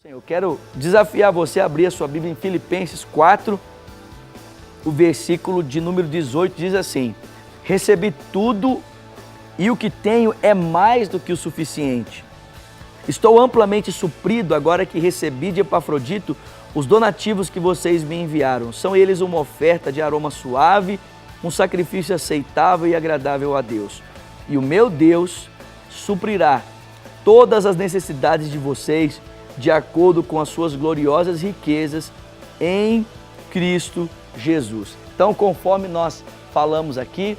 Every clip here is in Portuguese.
Eu quero desafiar você a abrir a sua Bíblia em Filipenses 4, o versículo de número 18 diz assim: recebi tudo e o que tenho é mais do que o suficiente. Estou amplamente suprido agora que recebi de Epafrodito os donativos que vocês me enviaram. São eles uma oferta de aroma suave, um sacrifício aceitável e agradável a Deus. E o meu Deus suprirá todas as necessidades de vocês de acordo com as suas gloriosas riquezas em Cristo Jesus. Então, conforme nós falamos aqui,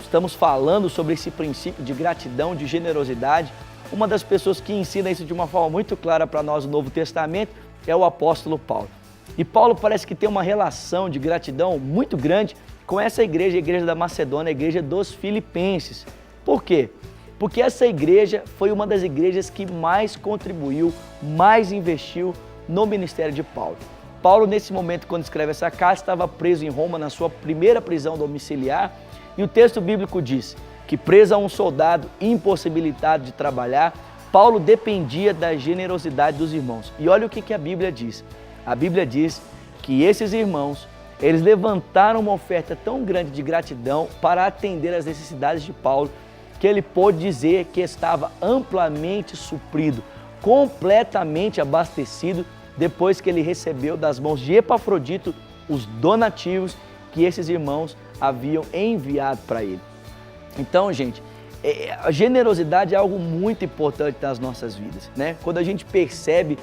estamos falando sobre esse princípio de gratidão, de generosidade. Uma das pessoas que ensina isso de uma forma muito clara para nós no Novo Testamento é o apóstolo Paulo. E Paulo parece que tem uma relação de gratidão muito grande com essa igreja, a igreja da Macedônia, a igreja dos Filipenses. Por quê? Porque essa igreja foi uma das igrejas que mais contribuiu, mais investiu no ministério de Paulo. Paulo, nesse momento, quando escreve essa carta, estava preso em Roma na sua primeira prisão domiciliar, e o texto bíblico diz que, preso a um soldado impossibilitado de trabalhar, Paulo dependia da generosidade dos irmãos. E olha o que a Bíblia diz. A Bíblia diz que esses irmãos, eles levantaram uma oferta tão grande de gratidão para atender às necessidades de Paulo, que ele pôde dizer que estava amplamente suprido, completamente abastecido, depois que ele recebeu das mãos de Epafrodito os donativos que esses irmãos haviam enviado para ele. Então, gente, a generosidade é algo muito importante nas nossas vidas, né? Quando a gente percebe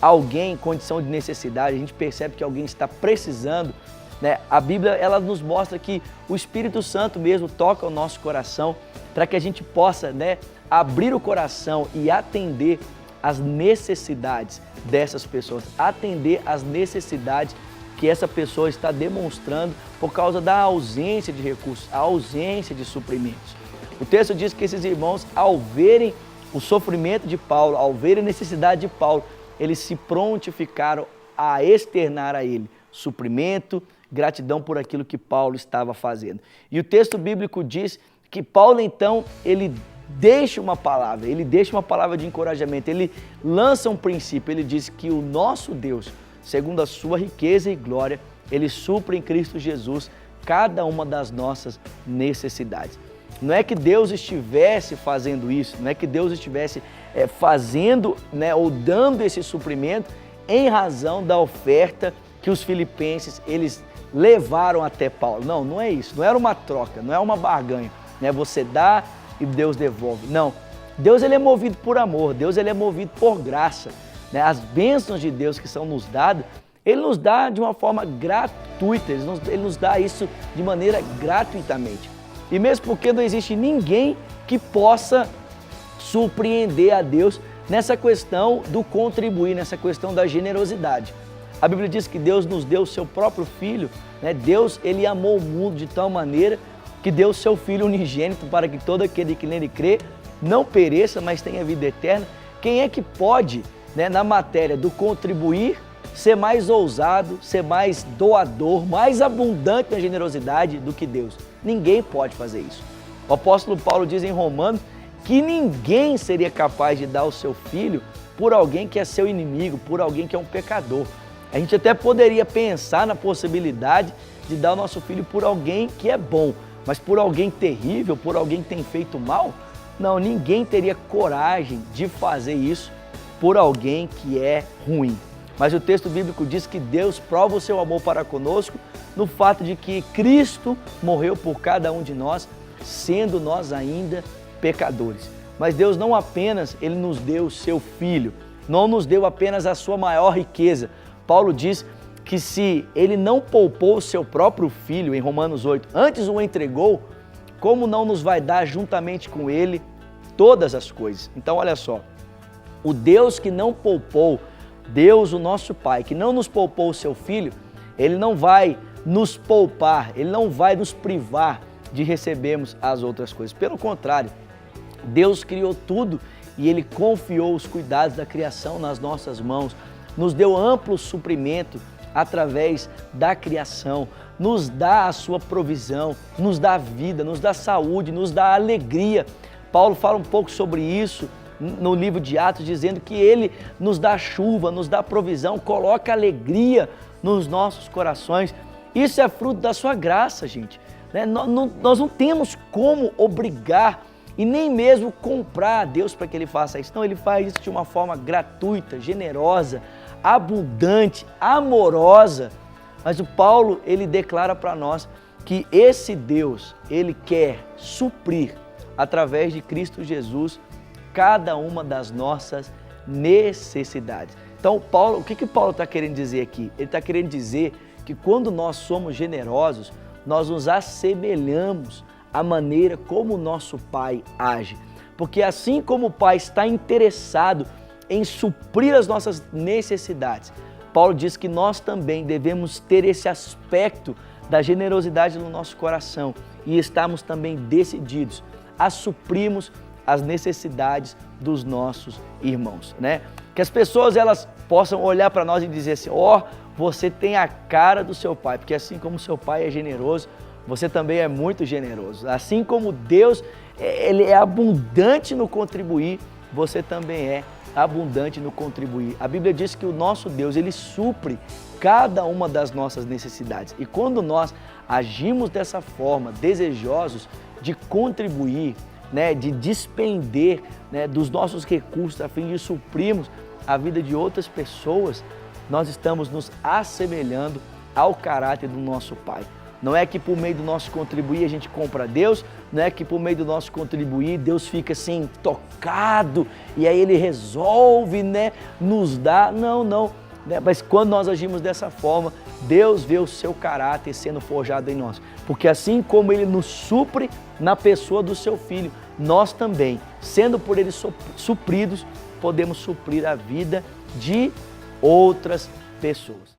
alguém em condição de necessidade, a gente percebe que alguém está precisando, né? A Bíblia, ela nos mostra que o Espírito Santo mesmo toca o nosso coração para que a gente possa, abrir o coração e atender às necessidades dessas pessoas, atender às necessidades que essa pessoa está demonstrando por causa da ausência de recursos, a ausência de suprimentos. O texto diz que esses irmãos, ao verem o sofrimento de Paulo, ao verem a necessidade de Paulo, eles se prontificaram a externar a ele suprimento, gratidão por aquilo que Paulo estava fazendo. E o texto bíblico diz que Paulo, então, ele deixa uma palavra de encorajamento, ele lança um princípio, ele diz que o nosso Deus, segundo a sua riqueza e glória, ele supre em Cristo Jesus cada uma das nossas necessidades. Não é que Deus estivesse fazendo isso, não é que Deus estivesse fazendo, ou dando esse suprimento em razão da oferta que os filipenses, eles levaram até Paulo. Não, não é isso, não era uma troca, não é uma barganha. Você dá e Deus devolve. Não, Deus ele é movido por amor, Deus ele é movido por graça. As bênçãos de Deus que são nos dadas, Ele nos dá de uma forma gratuita, Ele nos dá isso de maneira gratuitamente. E mesmo porque não existe ninguém que possa surpreender a Deus nessa questão do contribuir, nessa questão da generosidade. A Bíblia diz que Deus nos deu o seu próprio Filho, Deus ele amou o mundo de tal maneira que deu o seu Filho unigênito para que todo aquele que nele crê não pereça, mas tenha vida eterna. Quem é que pode, na matéria do contribuir, ser mais ousado, ser mais doador, mais abundante na generosidade do que Deus? Ninguém pode fazer isso. O apóstolo Paulo diz em Romanos que ninguém seria capaz de dar o seu filho por alguém que é seu inimigo, por alguém que é um pecador. A gente até poderia pensar na possibilidade de dar o nosso filho por alguém que é bom, mas por alguém terrível, por alguém que tem feito mal? Não, ninguém teria coragem de fazer isso por alguém que é ruim. Mas o texto bíblico diz que Deus prova o seu amor para conosco no fato de que Cristo morreu por cada um de nós, sendo nós ainda pecadores. Mas Deus não apenas ele nos deu o seu Filho, não nos deu apenas a sua maior riqueza. Paulo diz que se ele não poupou o seu próprio Filho, em Romanos 8, antes o entregou, como não nos vai dar juntamente com ele todas as coisas? Então olha só, o Deus que não poupou, Deus o nosso Pai, que não nos poupou o seu Filho, ele não vai nos poupar, ele não vai nos privar de recebermos as outras coisas. Pelo contrário, Deus criou tudo e ele confiou os cuidados da criação nas nossas mãos, nos deu amplo suprimento através da criação, nos dá a sua provisão, nos dá vida, nos dá saúde, nos dá alegria. Paulo fala um pouco sobre isso no livro de Atos, dizendo que Ele nos dá chuva, nos dá provisão, coloca alegria nos nossos corações. Isso é fruto da sua graça, gente. Nós não temos como obrigar e nem mesmo comprar a Deus para que Ele faça isso. Não, Ele faz isso de uma forma gratuita, generosa, abundante, amorosa. Mas o Paulo, ele declara para nós que esse Deus, Ele quer suprir, através de Cristo Jesus, cada uma das nossas necessidades. Então, Paulo, o que Paulo está querendo dizer aqui? Ele está querendo dizer que quando nós somos generosos, nós nos assemelhamos à maneira como o nosso Pai age. Porque assim como o Pai está interessado em suprir as nossas necessidades, Paulo diz que nós também devemos ter esse aspecto da generosidade no nosso coração e estamos também decididos a suprirmos as necessidades dos nossos irmãos, né? Que as pessoas elas possam olhar para nós e dizer assim: ó, você tem a cara do seu pai, porque assim como seu pai é generoso, você também é muito generoso. Assim como Deus, Ele é abundante no contribuir, você também é abundante no contribuir. A Bíblia diz que o nosso Deus, Ele supre cada uma das nossas necessidades. E quando nós agimos dessa forma, desejosos de contribuir, né, de despender, né, dos nossos recursos a fim de suprirmos a vida de outras pessoas, nós estamos nos assemelhando ao caráter do nosso Pai. Não é que por meio do nosso contribuir a gente compra Deus, não é que por meio do nosso contribuir Deus fica assim tocado e aí Ele resolve, né, nos dar. Não. Mas quando nós agimos dessa forma, Deus vê o seu caráter sendo forjado em nós. Porque assim como Ele nos supre na pessoa do seu Filho, nós também, sendo por Ele supridos, podemos suprir a vida de outras pessoas.